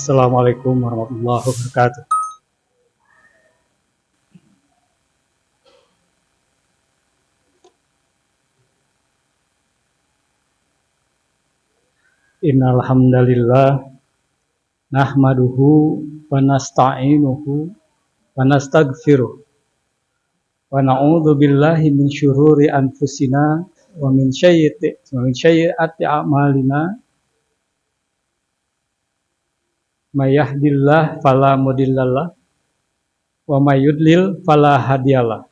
Assalamualaikum warahmatullahi wabarakatuh. Innal hamdalillah nahmaduhu wa nasta'inuhu wa nastaghfiruh wa na'udzu billahi min syururi anfusina wa min sayyiati a'malina. May yahdihillahu fala mudhillalah wa may yudlil fala hadiyalah.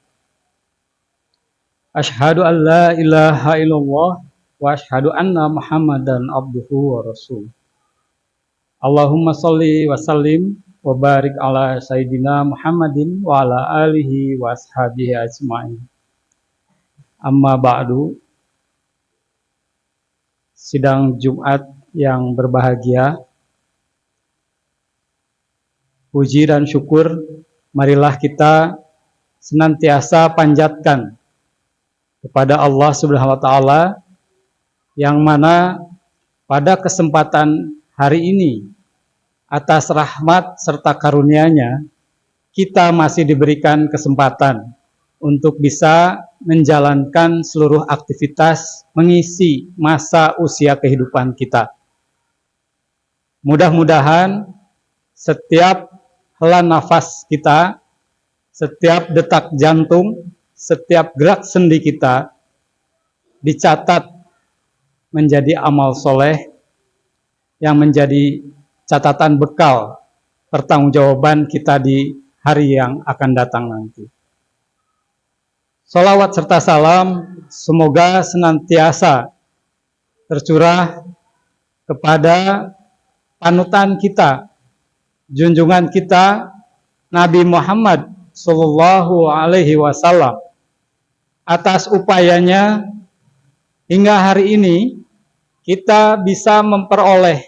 Asyhadu an la ilaha illallah wa asyhadu anna Muhammadan abduhu wa rasuluh. Allahumma sholli wa sallim wa barik ala sayyidina Muhammadin wa ala alihi wa ashabihi ajma'in. Amma ba'du. Sidang Jumat yang berbahagia, puji dan syukur marilah kita senantiasa panjatkan kepada Allah Subhanahu wa taala, yang mana pada kesempatan hari ini atas rahmat serta karunia-Nya kita masih diberikan kesempatan untuk bisa menjalankan seluruh aktivitas mengisi masa usia kehidupan kita. Mudah-mudahan setiap hela nafas kita, setiap detak jantung, setiap gerak sendi kita dicatat menjadi amal soleh yang menjadi catatan bekal pertanggungjawaban kita di hari yang akan datang nanti. Sholawat serta salam semoga senantiasa tercurah kepada panutan kita, junjungan kita, Nabi Muhammad Sallallahu Alaihi Wasallam, atas upayanya hingga hari ini kita bisa memperoleh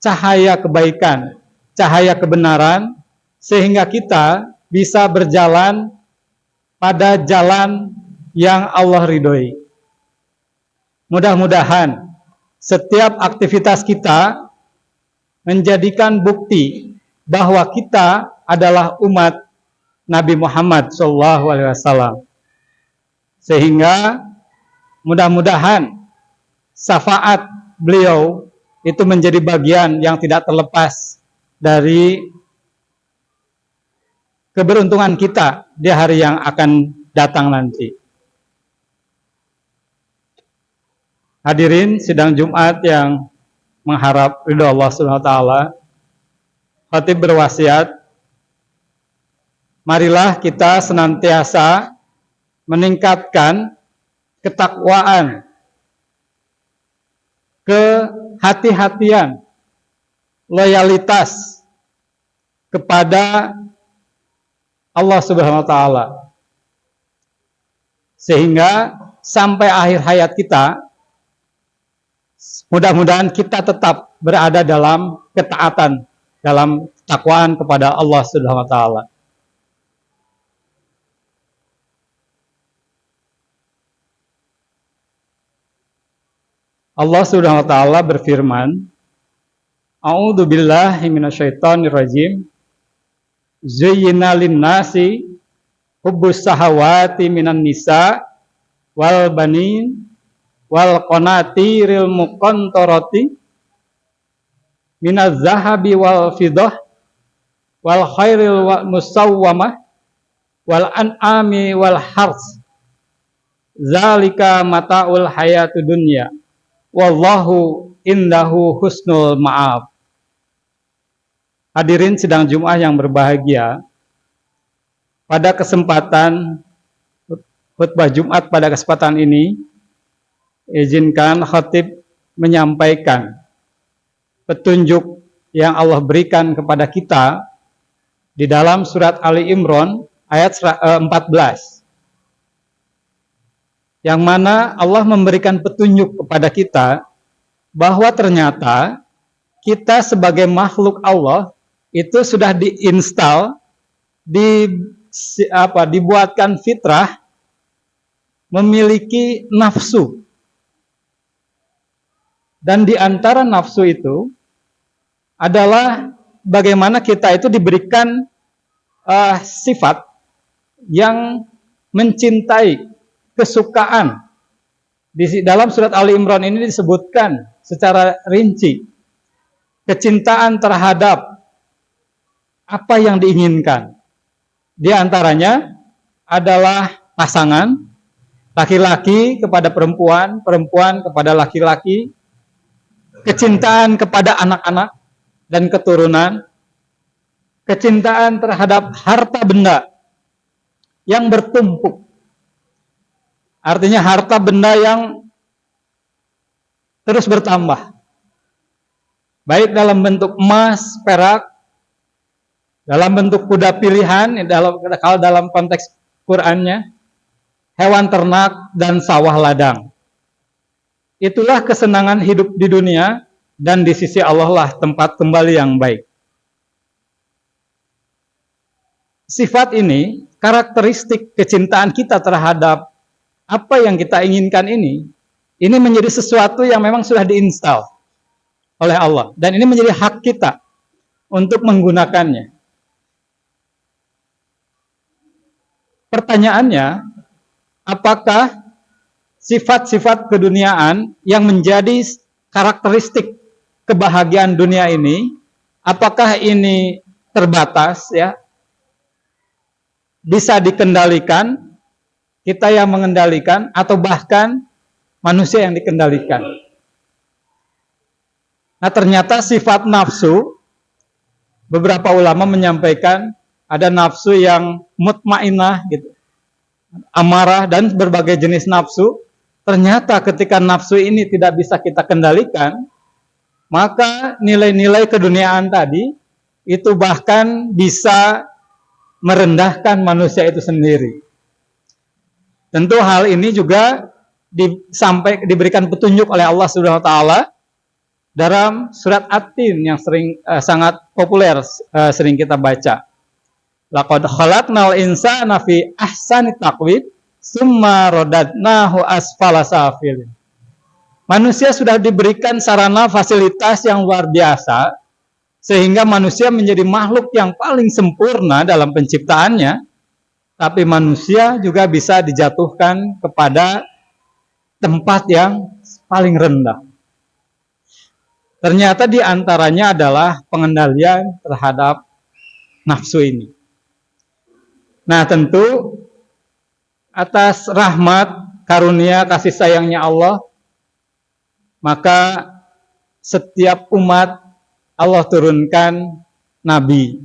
cahaya kebaikan, cahaya kebenaran, sehingga kita bisa berjalan pada jalan yang Allah ridhoi. Mudah-mudahan setiap aktivitas kita menjadikan bukti bahwa kita adalah umat Nabi Muhammad SAW, sehingga mudah-mudahan syafaat beliau itu menjadi bagian yang tidak terlepas dari keberuntungan kita di hari yang akan datang nanti. Hadirin sidang Jumat yang mengharap ridho Allah Subhanahu wa taala, khatib berwasiat, marilah kita senantiasa meningkatkan ketakwaan, kehati-hatian, loyalitas kepada Allah Subhanahu wa taala, sehingga sampai akhir hayat kita mudah-mudahan kita tetap berada dalam ketaatan, dalam takwaan kepada Allah Subhanahu wa taala. Allah Subhanahu wa taala berfirman, A'udzu billahi minasyaitonir rajim. Zuyyina lin-nasi hubbus sahawati minan nisa wal banin wal qanatiril muqantarati minaz zahabi wal fiddah wal khairil musawwamah wal an'ami wal hars. Zalika mata'ul hayatud dunya. Wallahu indahu husnul ma'ab. Hadirin sidang Jumat yang berbahagia, pada kesempatan khutbah Jumat pada kesempatan ini, izinkan khatib menyampaikan petunjuk yang Allah berikan kepada kita di dalam surat Ali Imran ayat 14. Yang mana Allah memberikan petunjuk kepada kita bahwa ternyata kita sebagai makhluk Allah itu sudah diinstal, dibuatkan fitrah memiliki nafsu. Dan di antara nafsu itu adalah bagaimana kita itu diberikan sifat yang mencintai, kesukaan. Di dalam surat Ali Imran ini disebutkan secara rinci kecintaan terhadap apa yang diinginkan. Di antaranya adalah pasangan, laki-laki kepada perempuan, perempuan kepada laki-laki, kecintaan kepada anak-anak dan keturunan, kecintaan terhadap harta benda yang bertumpuk. Artinya harta benda yang terus bertambah. Baik dalam bentuk emas, perak, dalam bentuk kuda pilihan, kalau dalam konteks Qur'annya, hewan ternak dan sawah ladang. Itulah kesenangan hidup di dunia, dan di sisi Allah lah tempat kembali yang baik. Sifat ini, karakteristik kecintaan kita terhadap apa yang kita inginkan ini menjadi sesuatu yang memang sudah diinstal oleh Allah, dan ini menjadi hak kita untuk menggunakannya. Pertanyaannya, apakah sifat-sifat keduniaan yang menjadi karakteristik kebahagiaan dunia ini, apakah ini terbatas, ya, bisa dikendalikan, kita yang mengendalikan, atau bahkan manusia yang dikendalikan? Nah, ternyata sifat nafsu, beberapa ulama menyampaikan ada nafsu yang mutmainah, gitu, amarah, dan berbagai jenis nafsu. Ternyata ketika nafsu ini tidak bisa kita kendalikan, maka nilai-nilai keduniaan tadi itu bahkan bisa merendahkan manusia itu sendiri. Tentu hal ini juga diberikan petunjuk oleh Allah Subhanahu wa taala dalam surat At-Tin yang sangat populer, sering kita baca. Laqad khalaqnal insana fi ahsani taqwim summa radadnahu asfala safilin. Manusia sudah diberikan sarana fasilitas yang luar biasa, sehingga manusia menjadi makhluk yang paling sempurna dalam penciptaannya, tapi manusia juga bisa dijatuhkan kepada tempat yang paling rendah. Ternyata di antaranya adalah pengendalian terhadap nafsu ini. Nah, tentu atas rahmat, karunia, kasih sayangnya Allah, maka setiap umat Allah turunkan nabi.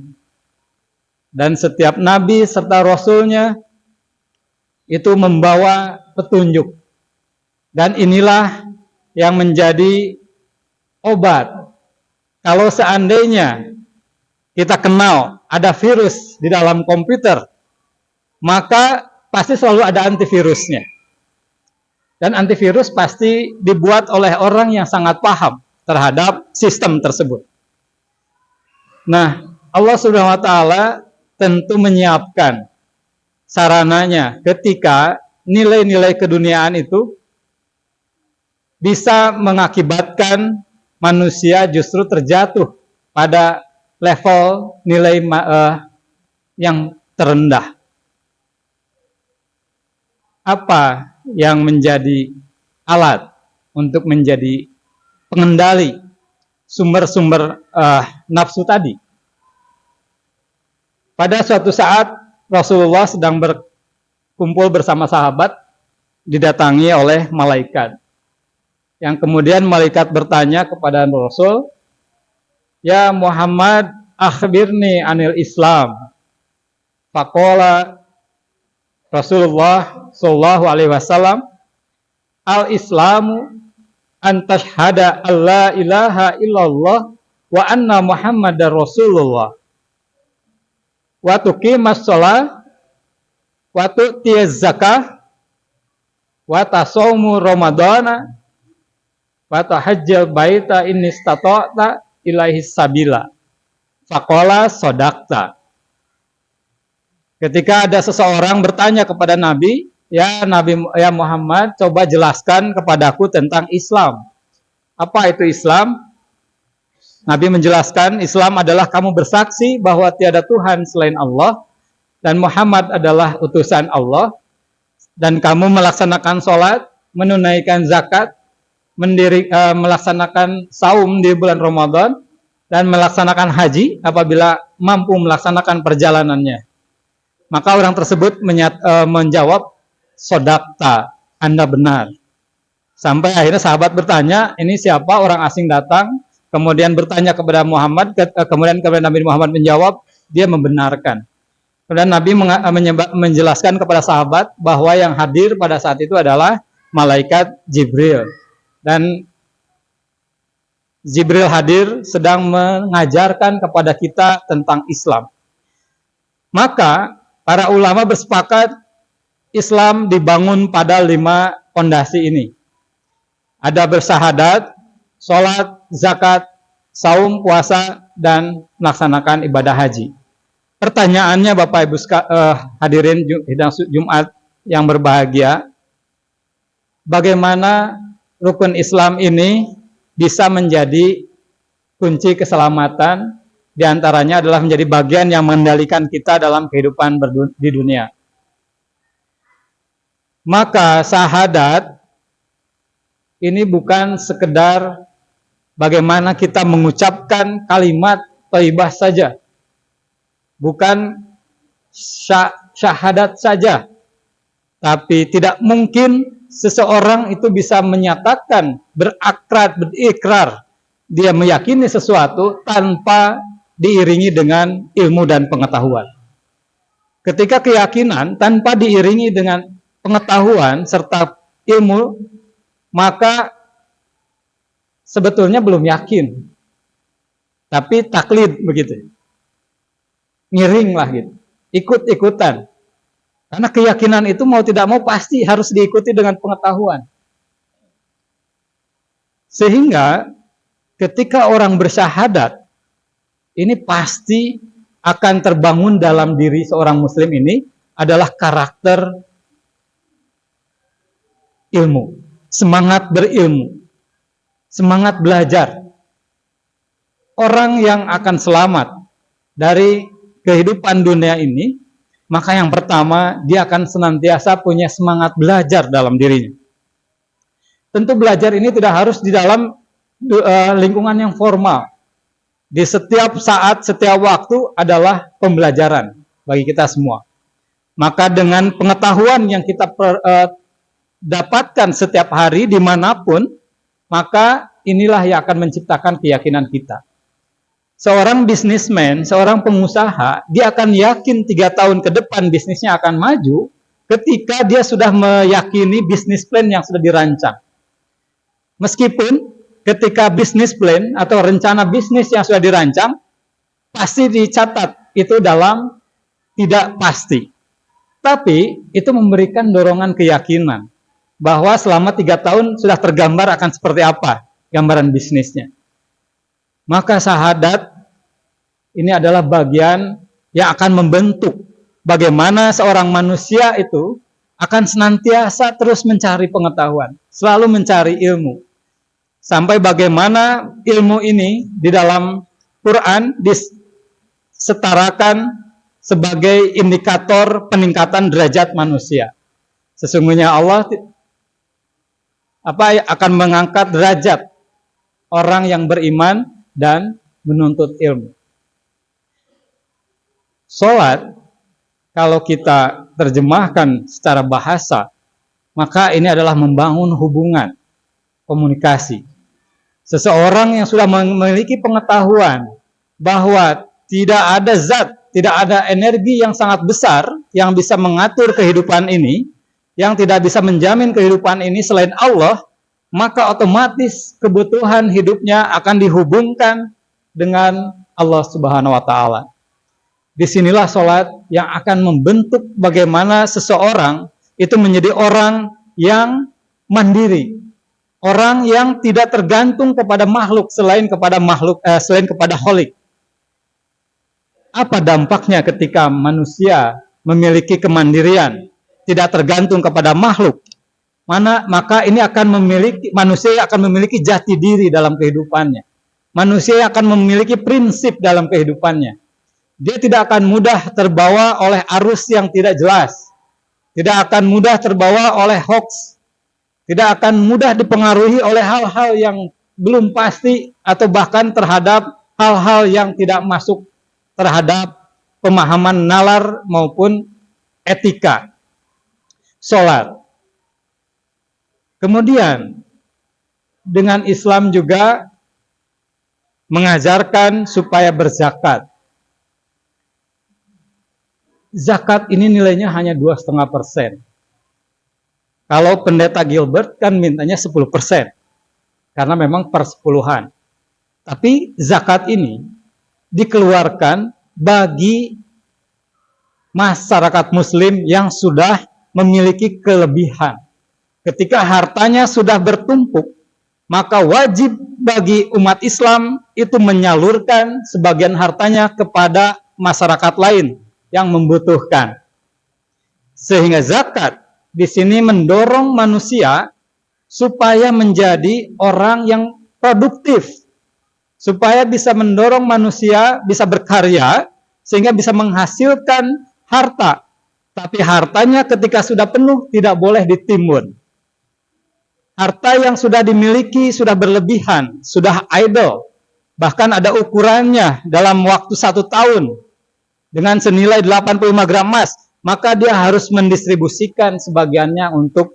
Dan setiap nabi serta rasulnya itu membawa petunjuk. Dan inilah yang menjadi obat. Kalau seandainya kita kenal ada virus di dalam komputer, maka pasti selalu ada antivirusnya. Dan antivirus pasti dibuat oleh orang yang sangat paham terhadap sistem tersebut. Nah, Allah Subhanahu wa taala tentu menyiapkan sarananya ketika nilai-nilai keduniaan itu bisa mengakibatkan manusia justru terjatuh pada level nilai yang terendah. Apa yang menjadi alat untuk menjadi pengendali sumber-sumber nafsu tadi? Pada suatu saat Rasulullah sedang berkumpul bersama sahabat, didatangi oleh malaikat. Yang kemudian malaikat bertanya kepada Rasul, "Ya Muhammad, akhbirni anil Islam." Faqala Rasulullah sallallahu alaihi wasallam, "Al-Islamu an tashhada alla ilaha illallah wa anna Muhammadar Rasulullah wa tuqimas shalah wa tu'tiyaz zakah wa tasawmu ramadana wa tahajjal baita in istata'ta ilaihi sabila." Faqala sadaqta. Ketika ada seseorang bertanya kepada Nabi, "Ya Nabi, ya Muhammad, coba jelaskan kepadaku tentang Islam." Apa itu Islam? Nabi menjelaskan Islam adalah kamu bersaksi bahwa tiada Tuhan selain Allah dan Muhammad adalah utusan Allah, dan kamu melaksanakan sholat, menunaikan zakat, melaksanakan saum di bulan Ramadan, dan melaksanakan haji apabila mampu melaksanakan perjalanannya. Maka orang tersebut menjawab, sodakta, Anda benar. Sampai akhirnya sahabat bertanya, ini siapa orang asing datang, kemudian bertanya kepada Muhammad, kemudian Nabi Muhammad menjawab, dia membenarkan. Kemudian Nabi menjelaskan kepada sahabat bahwa yang hadir pada saat itu adalah malaikat Jibril. Dan Jibril hadir sedang mengajarkan kepada kita tentang Islam. Maka para ulama bersepakat Islam dibangun pada 5 pondasi ini. Ada bersahadat, sholat, zakat, saum, puasa, dan melaksanakan ibadah haji. Pertanyaannya Bapak Ibu hadirin Jumat yang berbahagia, bagaimana rukun Islam ini bisa menjadi kunci keselamatan, diantaranya adalah menjadi bagian yang mengendalikan kita dalam kehidupan di dunia. Maka syahadat ini bukan sekedar bagaimana kita mengucapkan kalimat thayyibah saja. Bukan syahadat saja. Tapi tidak mungkin seseorang itu bisa menyatakan, berikrar, dia meyakini sesuatu tanpa diiringi dengan ilmu dan pengetahuan. Ketika keyakinan tanpa diiringi dengan pengetahuan serta ilmu, maka sebetulnya belum yakin. Tapi taklid begitu. Ngiring lah gitu. Ikut-ikutan. Karena keyakinan itu mau tidak mau pasti harus diikuti dengan pengetahuan. Sehingga ketika orang bersyahadat, ini pasti akan terbangun dalam diri seorang muslim ini adalah karakter ilmu, semangat berilmu, semangat belajar. Orang yang akan selamat dari kehidupan dunia ini, maka yang pertama dia akan senantiasa punya semangat belajar dalam dirinya. Tentu belajar ini tidak harus di dalam lingkungan yang formal. Di setiap saat, setiap waktu adalah pembelajaran bagi kita semua. Maka dengan pengetahuan yang kita dapatkan setiap hari dimanapun, maka inilah yang akan menciptakan keyakinan kita. Seorang bisnismen, seorang pengusaha, dia akan yakin 3 tahun ke depan bisnisnya akan maju ketika dia sudah meyakini bisnis plan yang sudah dirancang. Meskipun ketika bisnis plan atau rencana bisnis yang sudah dirancang, pasti dicatat itu dalam tidak pasti. Tapi itu memberikan dorongan keyakinan bahwa selama 3 tahun sudah tergambar akan seperti apa gambaran bisnisnya. Maka syahadat ini adalah bagian yang akan membentuk bagaimana seorang manusia itu akan senantiasa terus mencari pengetahuan, selalu mencari ilmu. Sampai bagaimana ilmu ini di dalam Quran disetarakan sebagai indikator peningkatan derajat manusia. Sesungguhnya Allah akan mengangkat derajat orang yang beriman dan menuntut ilmu. Sholat, kalau kita terjemahkan secara bahasa, maka ini adalah membangun hubungan, komunikasi. Seseorang yang sudah memiliki pengetahuan bahwa tidak ada zat, tidak ada energi yang sangat besar yang bisa mengatur kehidupan ini, yang tidak bisa menjamin kehidupan ini selain Allah, maka otomatis kebutuhan hidupnya akan dihubungkan dengan Allah Subhanahu wa Ta'ala. Disinilah sholat yang akan membentuk bagaimana seseorang itu menjadi orang yang mandiri, orang yang tidak tergantung kepada makhluk selain kepada Khalik. Apa dampaknya ketika manusia memiliki kemandirian, tidak tergantung kepada makhluk? Maka ini manusia akan memiliki jati diri dalam kehidupannya. Manusia akan memiliki prinsip dalam kehidupannya. Dia tidak akan mudah terbawa oleh arus yang tidak jelas. Tidak akan mudah terbawa oleh hoax. Tidak akan mudah dipengaruhi oleh hal-hal yang belum pasti atau bahkan terhadap hal-hal yang tidak masuk terhadap pemahaman nalar maupun etika sholat. Kemudian dengan Islam juga mengajarkan supaya berzakat. Zakat ini nilainya hanya 2,5%. Kalau pendeta Gilbert kan mintanya 10%. Karena memang persepuluhan. Tapi zakat ini dikeluarkan bagi masyarakat muslim yang sudah memiliki kelebihan. Ketika hartanya sudah bertumpuk, maka wajib bagi umat Islam itu menyalurkan sebagian hartanya kepada masyarakat lain yang membutuhkan. Sehingga zakat di sini mendorong manusia supaya menjadi orang yang produktif, supaya bisa mendorong manusia bisa berkarya sehingga bisa menghasilkan harta. Tapi hartanya ketika sudah penuh tidak boleh ditimbun. Harta yang sudah dimiliki sudah berlebihan, sudah idle, bahkan ada ukurannya dalam waktu 1 tahun dengan senilai 85 gram emas, maka dia harus mendistribusikan sebagiannya untuk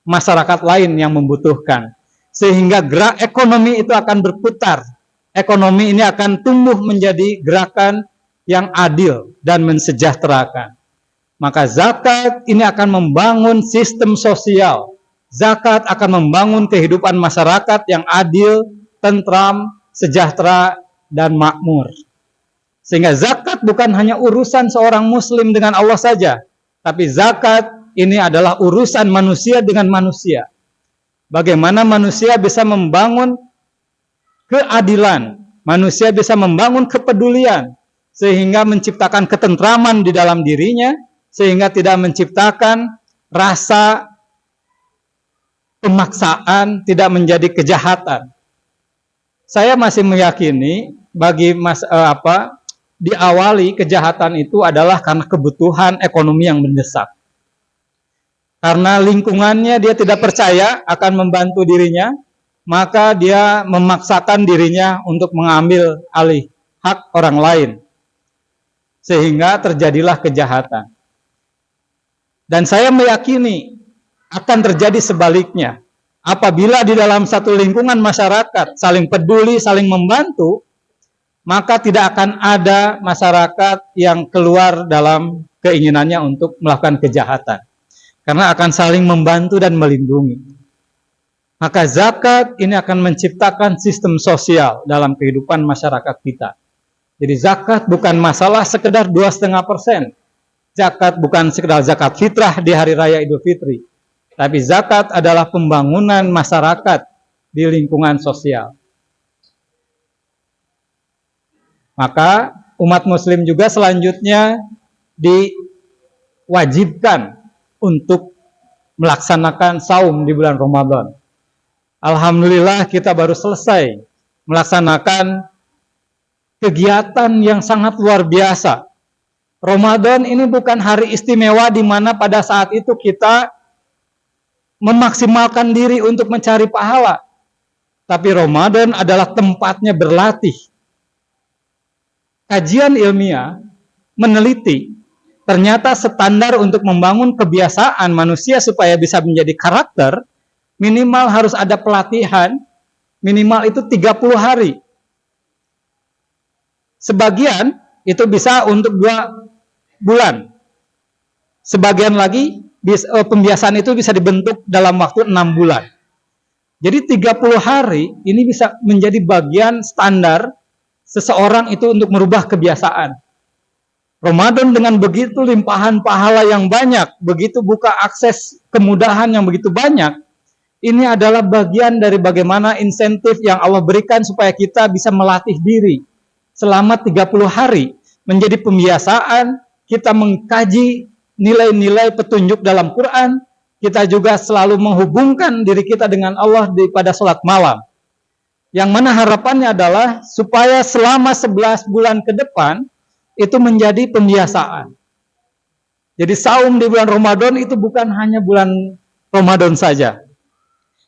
masyarakat lain yang membutuhkan. Sehingga gerak ekonomi itu akan berputar. Ekonomi ini akan tumbuh menjadi gerakan yang adil dan mensejahterakan. Maka zakat ini akan membangun sistem sosial. Zakat akan membangun kehidupan masyarakat yang adil, tentram, sejahtera, dan makmur. Sehingga zakat bukan hanya urusan seorang muslim dengan Allah saja, tapi zakat ini adalah urusan manusia dengan manusia. Bagaimana manusia bisa membangun keadilan, manusia bisa membangun kepedulian, sehingga menciptakan ketentraman di dalam dirinya, sehingga tidak menciptakan rasa pemaksaan, tidak menjadi kejahatan. Saya masih meyakini diawali kejahatan itu adalah karena kebutuhan ekonomi yang mendesak. Karena lingkungannya dia tidak percaya akan membantu dirinya, maka dia memaksakan dirinya untuk mengambil alih hak orang lain. Sehingga terjadilah kejahatan. Dan saya meyakini akan terjadi sebaliknya. Apabila di dalam satu lingkungan masyarakat saling peduli, saling membantu, maka tidak akan ada masyarakat yang keluar dalam keinginannya untuk melakukan kejahatan. Karena akan saling membantu dan melindungi. Maka zakat ini akan menciptakan sistem sosial dalam kehidupan masyarakat kita. Jadi zakat bukan masalah sekedar 2,5%. Zakat bukan sekedar zakat fitrah di hari raya Idul Fitri. Tapi zakat adalah pembangunan masyarakat di lingkungan sosial. Maka umat muslim juga selanjutnya diwajibkan untuk melaksanakan saum di bulan Ramadan. Alhamdulillah kita baru selesai melaksanakan kegiatan yang sangat luar biasa. Ramadan ini bukan hari istimewa di mana pada saat itu kita memaksimalkan diri untuk mencari pahala. Tapi Ramadan adalah tempatnya berlatih. Kajian ilmiah meneliti, ternyata standar untuk membangun kebiasaan manusia supaya bisa menjadi karakter, minimal harus ada pelatihan, minimal itu 30 hari. Sebagian itu bisa untuk 2 bulan. Sebagian lagi, pembiasaan itu bisa dibentuk dalam waktu 6 bulan. Jadi 30 hari ini bisa menjadi bagian standar seseorang itu untuk merubah kebiasaan. Ramadan dengan begitu limpahan pahala yang banyak, begitu buka akses kemudahan yang begitu banyak, ini adalah bagian dari bagaimana insentif yang Allah berikan supaya kita bisa melatih diri selama 30 hari. Menjadi pembiasaan, kita mengkaji nilai-nilai petunjuk dalam Quran, kita juga selalu menghubungkan diri kita dengan Allah pada sholat malam. Yang mana harapannya adalah supaya selama 11 bulan ke depan itu menjadi pembiasaan. Jadi saum di bulan Ramadan itu bukan hanya bulan Ramadan saja.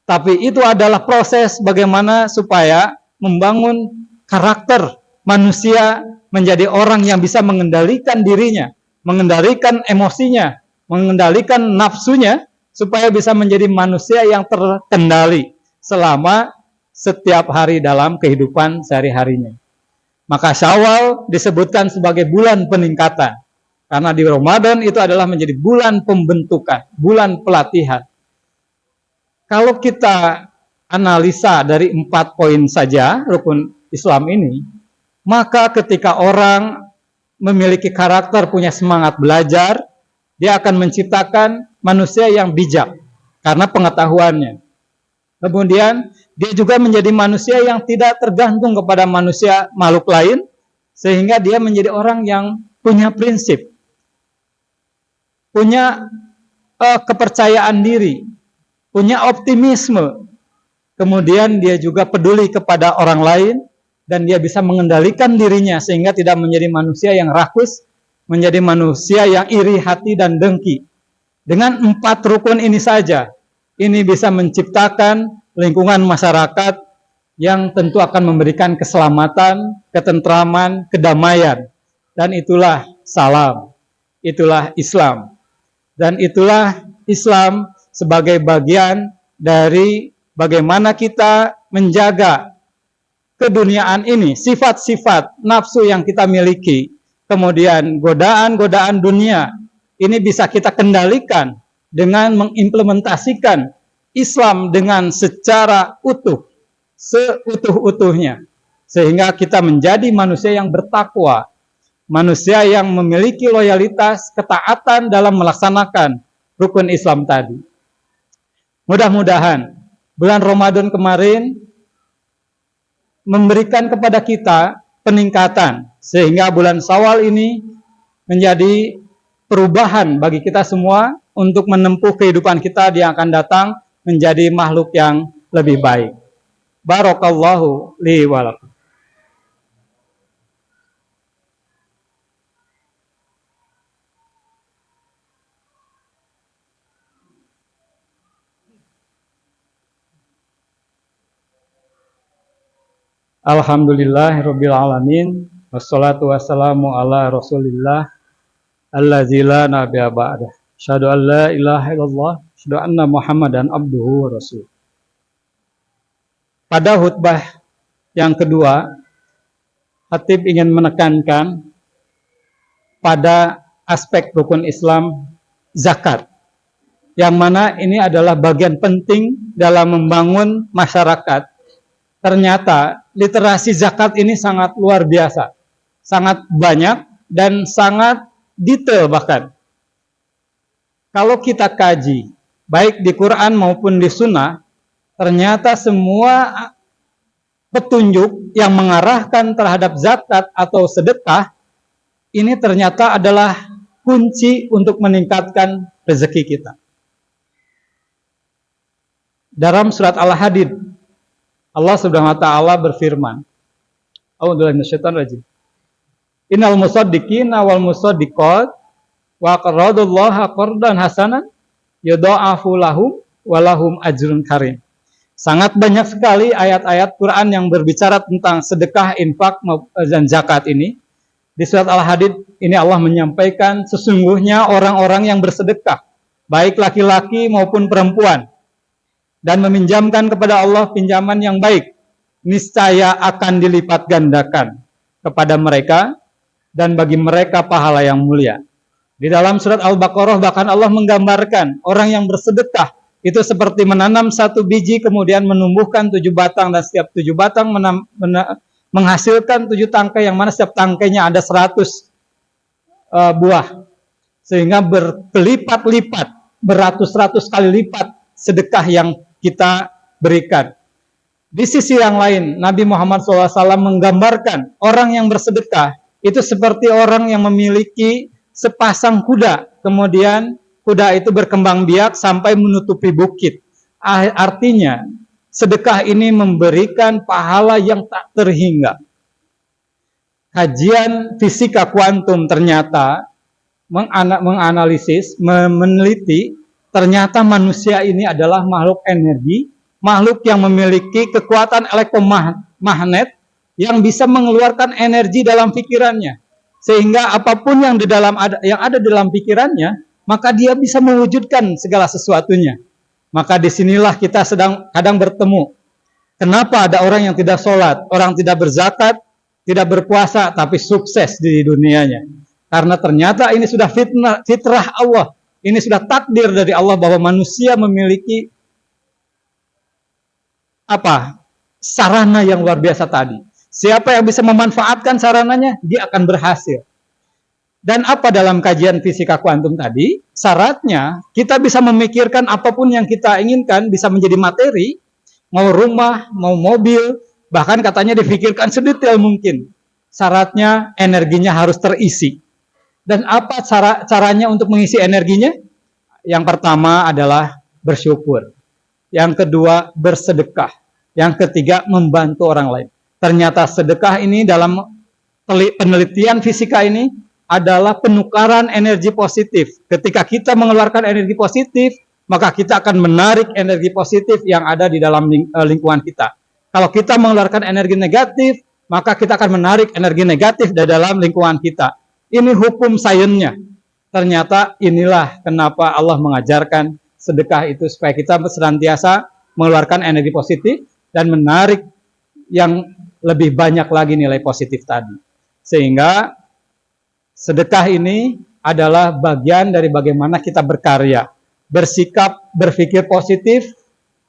Tapi itu adalah proses bagaimana supaya membangun karakter manusia menjadi orang yang bisa mengendalikan dirinya, mengendalikan emosinya, mengendalikan nafsunya, supaya bisa menjadi manusia yang terkendali selama setiap hari dalam kehidupan sehari-harinya. Maka Syawal disebutkan sebagai bulan peningkatan. Karena di Ramadan itu adalah menjadi bulan pembentukan, bulan pelatihan. Kalau kita analisa dari 4 poin saja rukun Islam ini, maka ketika orang memiliki karakter, punya semangat belajar, dia akan menciptakan manusia yang bijak karena pengetahuannya. Kemudian dia juga menjadi manusia yang tidak tergantung kepada manusia makhluk lain, sehingga dia menjadi orang yang punya prinsip, punya kepercayaan diri, punya optimisme. Kemudian dia juga peduli kepada orang lain, dan dia bisa mengendalikan dirinya sehingga tidak menjadi manusia yang rakus, menjadi manusia yang iri hati dan dengki. Dengan 4 rukun ini saja, ini bisa menciptakan lingkungan masyarakat yang tentu akan memberikan keselamatan, ketentraman, kedamaian. Dan itulah salam, itulah Islam. Dan itulah Islam sebagai bagian dari bagaimana kita menjaga keduniaan ini, sifat-sifat nafsu yang kita miliki, kemudian godaan-godaan dunia, ini bisa kita kendalikan dengan mengimplementasikan Islam dengan secara utuh, seutuh-utuhnya, sehingga kita menjadi manusia yang bertakwa, manusia yang memiliki loyalitas, ketaatan dalam melaksanakan rukun Islam tadi. Mudah-mudahan bulan Ramadan kemarin memberikan kepada kita peningkatan, sehingga bulan Syawal ini menjadi perubahan bagi kita semua untuk menempuh kehidupan kita yang akan datang menjadi makhluk yang lebih baik. Barakallahu li wa lakum. Alhamdulillahirabbil alamin, wassalatu wassalamu ala Rasulillah allazi la nabiyya ba'dah. Asyhadu an la ilaha illallah, asyhadu anna Muhammadan abduhu wa rasul. Pada khutbah yang kedua, khatib ingin menekankan pada aspek rukun Islam zakat, yang mana ini adalah bagian penting dalam membangun masyarakat. Ternyata literasi zakat ini sangat luar biasa, sangat banyak dan sangat detail bahkan. Kalau kita kaji, baik di Quran maupun di Sunnah, ternyata semua petunjuk yang mengarahkan terhadap zakat atau sedekah, ini ternyata adalah kunci untuk meningkatkan rezeki kita. Dalam surat Al-Hadid, Allah Subhanahu wa taala berfirman, A'udzubillahi minasyaitonir rajim. Innal musaddiqina wal musaddiqat wa qarradullaha qardan hasanan yudha'afu lahum wa lahum ajrun karim. Sangat banyak sekali ayat-ayat Quran yang berbicara tentang sedekah, infak dan zakat ini. Di surat Al-Hadid ini Allah menyampaikan sesungguhnya orang-orang yang bersedekah, baik laki-laki maupun perempuan, dan meminjamkan kepada Allah pinjaman yang baik, niscaya akan dilipat gandakan kepada mereka dan bagi mereka pahala yang mulia. Di dalam surat Al-Baqarah bahkan Allah menggambarkan orang yang bersedekah itu seperti menanam 1 biji kemudian menumbuhkan 7 batang, dan setiap 7 batang menghasilkan 7 tangkai, yang mana setiap tangkainya ada 100 buah, sehingga berlipat-lipat, beratus-ratus kali lipat sedekah yang kita berikan. Di sisi yang lain, Nabi Muhammad SAW menggambarkan orang yang bersedekah itu seperti orang yang memiliki sepasang kuda, kemudian kuda itu berkembang biak sampai menutupi bukit. Artinya, sedekah ini memberikan pahala yang tak terhingga. Kajian fisika kuantum ternyata menganalisis, meneliti, ternyata manusia ini adalah makhluk energi, makhluk yang memiliki kekuatan elektromagnet yang bisa mengeluarkan energi dalam pikirannya, sehingga apapun yang ada dalam pikirannya, maka dia bisa mewujudkan segala sesuatunya. Maka disinilah kita kadang bertemu. Kenapa ada orang yang tidak sholat, orang tidak berzakat, tidak berpuasa, tapi sukses di dunianya? Karena ternyata ini sudah fitrah Allah. Ini sudah takdir dari Allah bahwa manusia memiliki sarana yang luar biasa tadi. Siapa yang bisa memanfaatkan sarananya, dia akan berhasil. Dan apa dalam kajian fisika kuantum tadi? Syaratnya kita bisa memikirkan apapun yang kita inginkan bisa menjadi materi, mau rumah, mau mobil, bahkan katanya difikirkan sedetail mungkin. Syaratnya energinya harus terisi. Dan apa caranya untuk mengisi energinya? Yang pertama adalah bersyukur. Yang kedua, bersedekah. Yang ketiga, membantu orang lain. Ternyata sedekah ini dalam penelitian fisika ini adalah penukaran energi positif. Ketika kita mengeluarkan energi positif, maka kita akan menarik energi positif yang ada di dalam lingkungan kita. Kalau kita mengeluarkan energi negatif, maka kita akan menarik energi negatif dari dalam lingkungan kita. Ini hukum sainsnya. Ternyata inilah kenapa Allah mengajarkan sedekah itu, supaya kita senantiasa mengeluarkan energi positif dan menarik yang lebih banyak lagi nilai positif tadi. Sehingga sedekah ini adalah bagian dari bagaimana kita berkarya, bersikap, berpikir positif,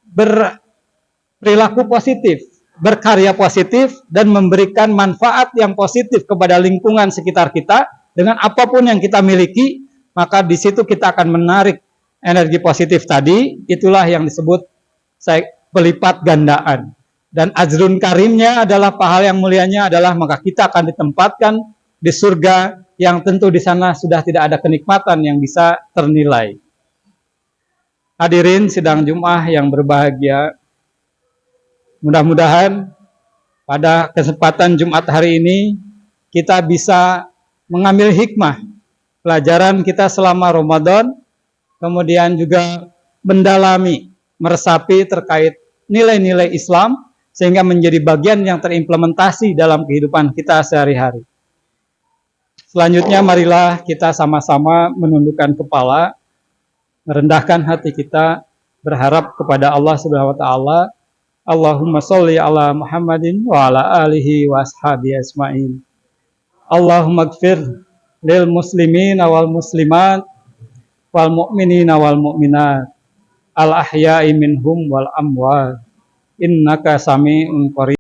berperilaku positif, berkarya positif, dan memberikan manfaat yang positif kepada lingkungan sekitar kita dengan apapun yang kita miliki. Maka di situ kita akan menarik energi positif tadi. Itulah yang disebut pelipat gandaan. Dan ajrun karimnya adalah pahala yang mulianya adalah maka kita akan ditempatkan di surga yang tentu di sana sudah tidak ada kenikmatan yang bisa ternilai. Hadirin sidang Jumat yang berbahagia, mudah-mudahan pada kesempatan Jumat hari ini kita bisa mengambil hikmah pelajaran kita selama Ramadan, kemudian juga mendalami, meresapi terkait nilai-nilai Islam sehingga menjadi bagian yang terimplementasi dalam kehidupan kita sehari-hari. Selanjutnya marilah kita sama-sama menundukkan kepala, merendahkan hati kita, berharap kepada Allah Subhanahu wa taala. Allahumma sholli ala Muhammadin wa ala alihi wa ashabihi ajmain. Allahumma ighfir lil muslimin wal muslimat wal mu'minin wal mu'minat al ahya'i minhum wal amwat innaka sami'un qarib.